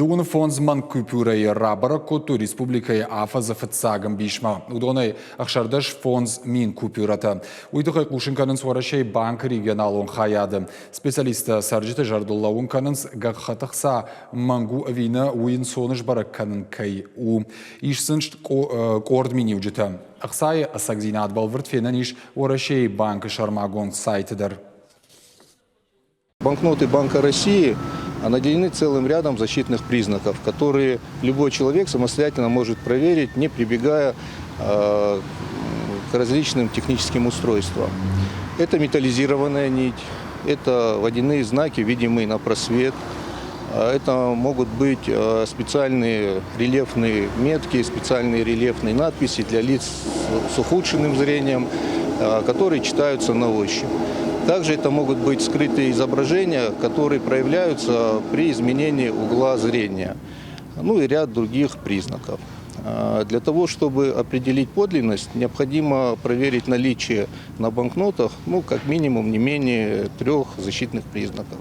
Дугун фонд ман купюрой рабара коту республикой Афа зафатсагам бишма. Удоной ахшардаш фонд мин купюрата. Уйдухай кушинканын сварашей банк регионалун хаяды. Специалиста сарджита жардуллаун канынс гахатахса мангу авина уин соныш баракканын кай у. Ишсынш коордмини уджита. Ахсай асагзинат балвард фенаниш варашей банк шармагон сайтыдар. Банкноты Банка России наделены целым рядом защитных признаков, которые любой человек самостоятельно может проверить, не прибегая к различным техническим устройствам. Это металлизированная нить, это водяные знаки, видимые на просвет, это могут быть специальные рельефные метки, специальные рельефные надписи для лиц с ухудшенным зрением, которые читаются на ощупь. Также это могут быть скрытые изображения, которые проявляются при изменении угла зрения, ну и ряд других признаков. Для того, чтобы определить подлинность, необходимо проверить наличие на банкнотах, как минимум не менее 3 защитных признаков.